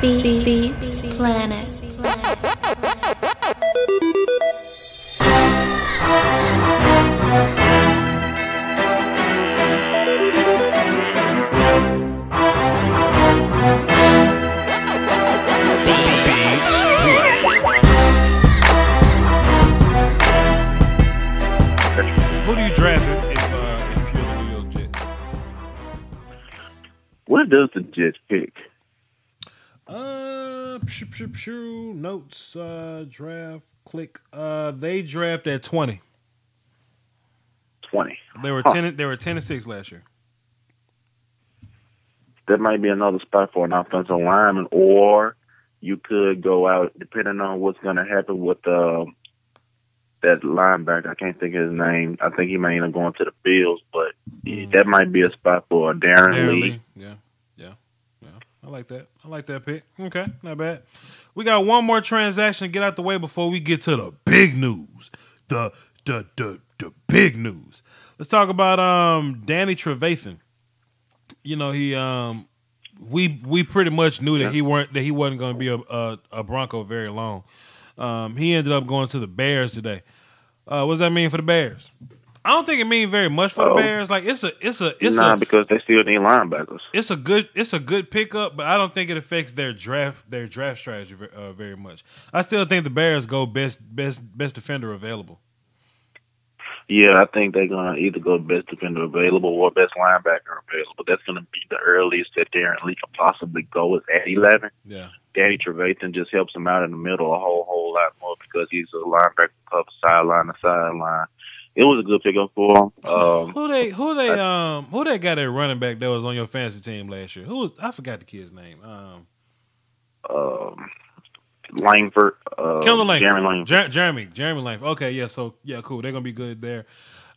Beats Planet. Who do you draft if you're the New York Jets? What does the Jets pick? Notes, draft, click. They draft at 20. 20. They were 10. They were 10-6 last year. That might be another spot for an offensive lineman, or you could go out depending on what's going to happen with that linebacker. I can't think of his name. I think he may end up going to the Bills, but that might be a spot for Darren Lee. Yeah. I like that. I like that pick. Okay, not bad. We got one more transaction to get out the way before we get to the big news. The big news. Let's talk about Danny Trevathan. You know, he we pretty much knew that he wasn't going to be a Bronco very long. He ended up going to the Bears today. What does that mean for the Bears? I don't think it means very much for the Bears. Like it's because they still need linebackers. It's a good pickup, but I don't think it affects their draft strategy very much. I still think the Bears go best defender available. Yeah, I think they're gonna either go best defender available or best linebacker available. That's gonna be the earliest that Darren Lee can possibly go is at 11. Yeah. Danny Trevathan just helps him out in the middle a whole lot more because he's a linebacker cover sideline to sideline. It was a good pickup for him. Who they got at running back that was on your fantasy team last year? I forgot the kid's name. Langford. Kendall Langford. Jeremy Jeremy Langford. Okay, yeah, so yeah, cool. They're gonna be good there.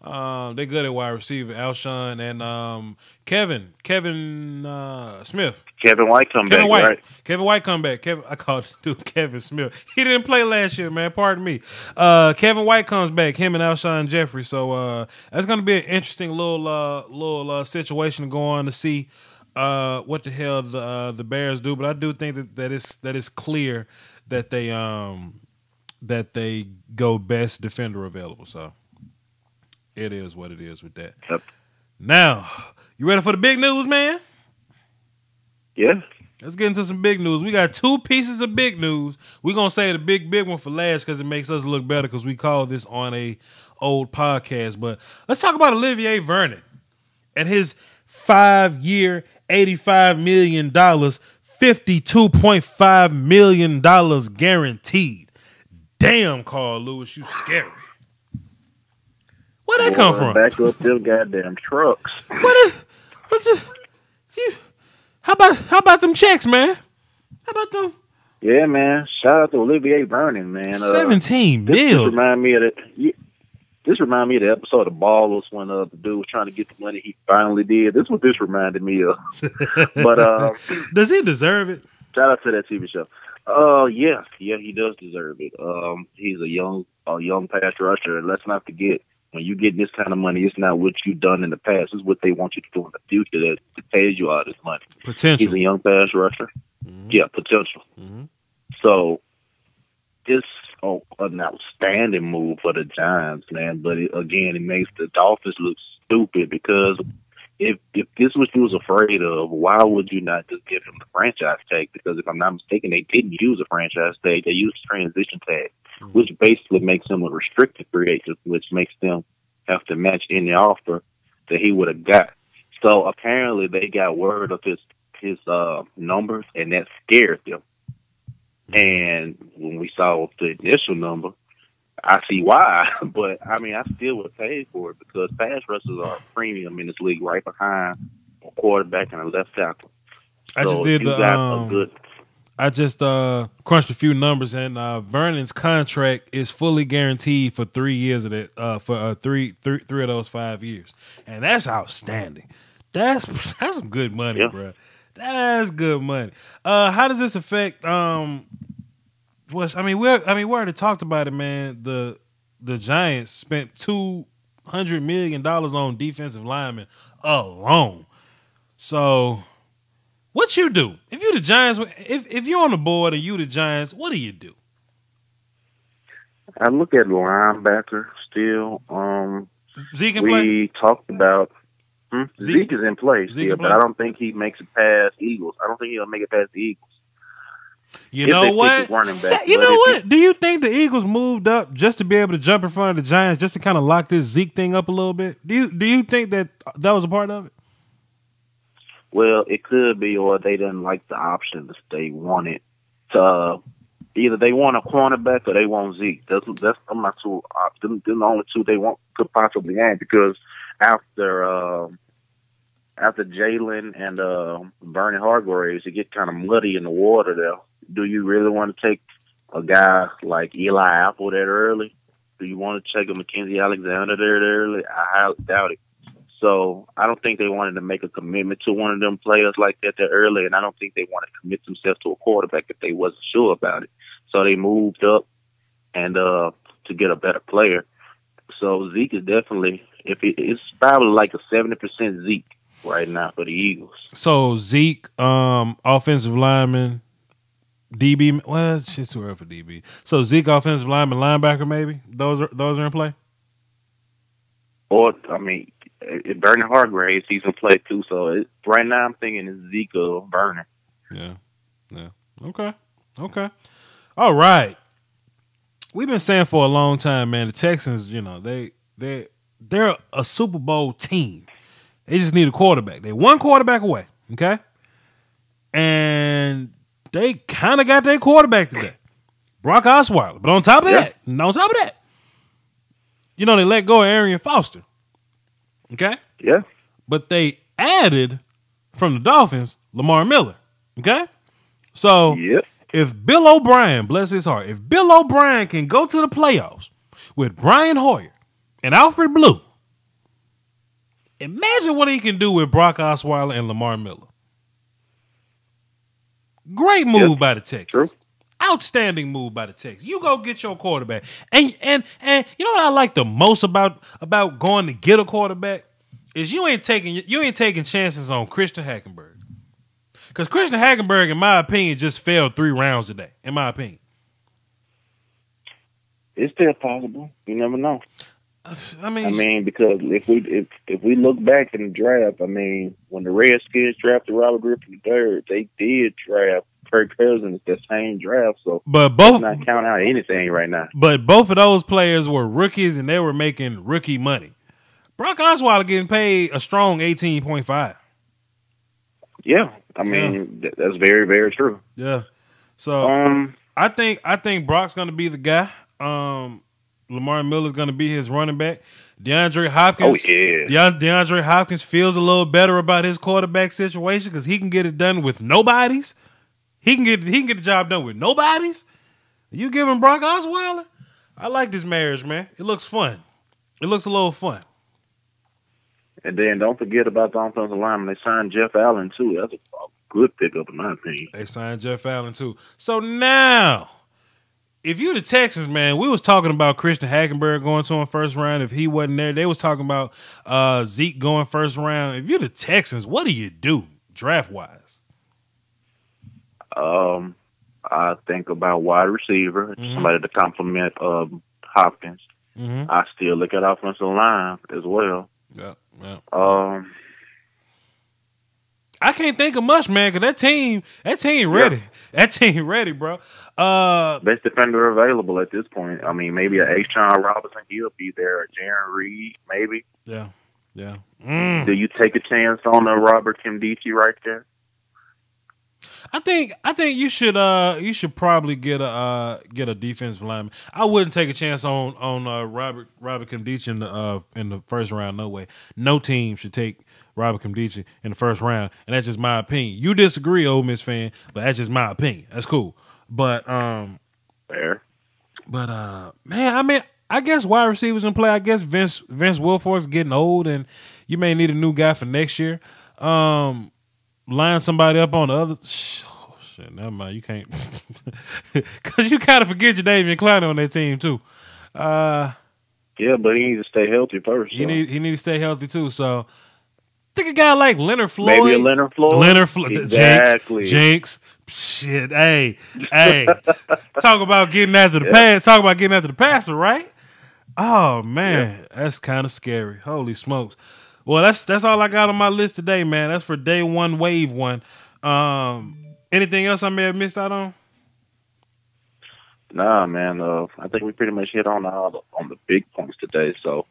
They're good at wide receiver. Alshon and Kevin Smith. Kevin White come back, right? Kevin White come back. I called this dude Kevin Smith. He didn't play last year, man. Pardon me. Kevin White comes back. Him and Alshon Jeffrey. So that's gonna be an interesting little situation to go on to see what the hell the Bears do. But I do think that it's clear that they go best defender available. So. It is what it is with that. Yep. Now, you ready for the big news, man? Yeah. Let's get into some big news. We got two pieces of big news. We're going to say the big one for last because it makes us look better because we call this on a old podcast. But let's talk about Olivier Vernon and his 5-year, $85 million, $52.5 million guaranteed. Damn, Carl Lewis, you scary. Where'd that come from? Back up them goddamn trucks. How about them checks, man? How about them? Yeah, man. Shout out to Olivier Vernon, man. 17 mil. This remind me of the episode of Ballers when the dude was trying to get the money he finally did. This is what this reminded me of. But does he deserve it? Shout out to that TV show. Yeah, he does deserve it. He's a young pass rusher, and let's not forget. When you get this kind of money, it's not what you've done in the past. It's what they want you to do in the future that pays you all this money. Potential. He's a young pass rusher. Mm-hmm. Yeah, potential. Mm-hmm. So it's an outstanding move for the Giants, man. But it makes the Dolphins look stupid because if this was what you was afraid of, why would you not just give him the franchise tag? Because if I'm not mistaken, they didn't use a franchise tag. They used a transition tag, which basically makes him a restricted free agent, which makes them have to match any offer that he would have got. So apparently they got word of his numbers, and that scared them. And when we saw the initial number, I see why, but I mean, I still would pay for it because pass rushers are a premium in this league, right behind a quarterback and a left tackle. I just crunched a few numbers, and Vernon's contract is fully guaranteed for 3 years of that, for three of those 5 years, and that's outstanding. That's some good money, bro. That's good money. How does this affect? We already talked about it, man. The Giants spent $200 million on defensive linemen alone. So, what you do if you the Giants, if you're on the board and you the Giants, what do you do? I look at linebacker still. Zeke in play? We talked about Zeke is in play Zeke still, but I don't think he makes it past Eagles. I don't think he'll make it past the Eagles. You know what? You know what? Do you think the Eagles moved up just to be able to jump in front of the Giants, just to kind of lock this Zeke thing up a little bit? Do you think that was a part of it? Well, it could be, or they didn't like the options. They wanted to either they want a cornerback or they want Zeke. That's my two. Them the only two they could possibly have, because after Jalen and Vernon Hargreaves, it get kind of muddy in the water there. Do you really want to take a guy like Eli Apple that early? Do you want to take a Mackenzie Alexander that early? I highly doubt it. So I don't think they wanted to make a commitment to one of them players like that early, and I don't think they want to commit themselves to a quarterback if they wasn't sure about it. So they moved up and to get a better player. So Zeke is definitely, it's probably like a 70% Zeke right now for the Eagles. So Zeke, offensive lineman, DB. Well, it's just too early for DB. So Zeke, offensive lineman, linebacker, maybe those are in play. Or if Vernon Hargreaves, he's in play too. So right now, I'm thinking it's Zeke or Vernon. Yeah. Okay. All right. We've been saying for a long time, man. The Texans, they're a Super Bowl team. They just need a quarterback. They one quarterback away. Okay, and they kind of got their quarterback today, Brock Osweiler. But on top of that, they let go of Arian Foster. Okay? Yeah. But they added from the Dolphins Lamar Miller. Okay? So if Bill O'Brien, bless his heart, if Bill O'Brien can go to the playoffs with Brian Hoyer and Alfred Blue, imagine what he can do with Brock Osweiler and Lamar Miller. Great move by the Texans. True. Outstanding move by the Texans. You go get your quarterback. And you know what I like the most about going to get a quarterback is you ain't taking chances on Christian Hackenberg. Because Christian Hackenberg, in my opinion, just failed 3 rounds today, in my opinion. It's still possible. You never know. Because if we look back in the draft, when the Redskins drafted Robert Griffin III, they did draft Kirk Cousins that same draft. So, but both not count out anything right now. But both of those players were rookies, and they were making rookie money. Brock Osweiler getting paid a strong $18.5. Yeah, that's very, very true. Yeah. So I think Brock's going to be the guy. Lamar Miller's going to be his running back. DeAndre Hopkins. Oh, yeah. DeAndre Hopkins feels a little better about his quarterback situation because he can get it done with nobodies. He can get the job done with nobodies. You giving Brock Osweiler? I like this marriage, man. It looks fun. It looks a little fun. And then don't forget about the offensive lineman. They signed Jeff Allen, too. That's a good pickup, in my opinion. They signed Jeff Allen, too. So now, if you the Texans, man, we was talking about Christian Hackenberg going to him first round. If he wasn't there, they was talking about Zeke going first round. If you're the Texans, what do you do draft-wise? I think about wide receiver, somebody to complement Hopkins. Mm-hmm. I still look at offensive line as well. Yeah. I can't think of much, man, because that team ready. Yeah. That team ready, bro. Best defender available at this point. Maybe a Ashawn Robinson, he'll be there. A Jaron Reed, maybe. Yeah. Do you take a chance on a Robert Kimdichie right there? I think you should probably get a defensive lineman. I wouldn't take a chance on Robert Kimdichie in the first round. No way. No team should take Robert Kimdichie in the first round, and that's just my opinion. You disagree, Ole Miss fan, but that's just my opinion. That's cool. But fair. But man, I guess wide receivers in play. I guess Vince Wilfork's getting old, and you may need a new guy for next year. Line somebody up on the other. Oh, shit, never mind. You can't. Because you kind of forget your David Clowney on that team, too. Yeah, but he needs to stay healthy first. He need to stay healthy, too. So, I think a guy like Leonard Floyd. Maybe a Leonard Floyd. Exactly. Jinx. Shit, hey, talk about getting after the pass. Talk about getting after the passer, right? Oh man, that's kind of scary. Holy smokes! Well, that's all I got on my list today, man. That's for day one, wave one. Anything else I may have missed out on? Nah, man. I think we pretty much hit on the big points today. So,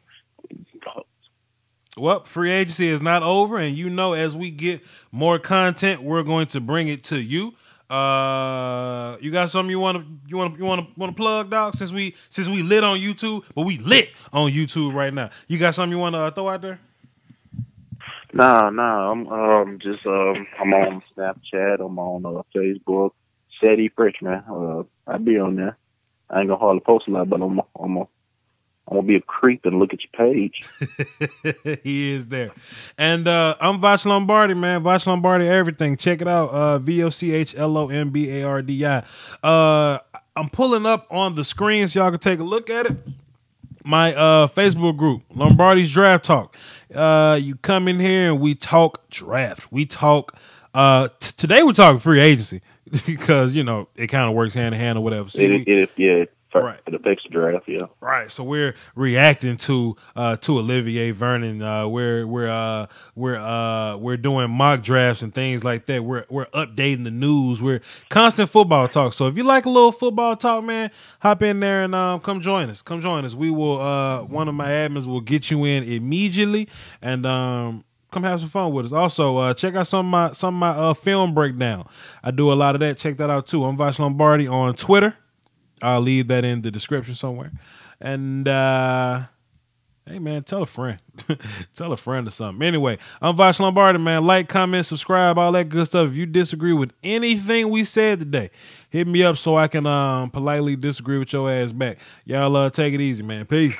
well, free agency is not over, and you know, as we get more content, we're going to bring it to you. You got something you want to plug, dog? Since we lit on YouTube, but we lit on YouTube right now. You got something you want to throw out there? Nah. I'm I'm on Snapchat. I'm on Facebook. Sadie Fresh, man. I be on there. I ain't gonna hardly post a lot, but I'm gonna be a creep and look at your page. He is there. And I'm Voch Lombardi, man. Voch Lombardi, everything. Check it out. VOCHLOMBARDI. I'm pulling up on the screen so y'all can take a look at it. My Facebook group, Lombardi's Draft Talk. You come in here and we talk draft. We talk today we're talking free agency because, you know, it kind of works hand in hand or whatever. So Right. It affects the draft, yeah. Right. So we're reacting to Olivier Vernon. We're doing mock drafts and things like that. We're updating the news. We're constant football talk. So if you like a little football talk, man, hop in there and come join us. Come join us. We will one of my admins will get you in immediately and come have some fun with us. Also, check out some of my film breakdown. I do a lot of that. Check that out too. I'm Voch Lombardi on Twitter. I'll leave that in the description somewhere. And, hey, man, tell a friend. Tell a friend or something. Anyway, I'm Voch Lombardi, man. Like, comment, subscribe, all that good stuff. If you disagree with anything we said today, hit me up so I can politely disagree with your ass back. Y'all take it easy, man. Peace.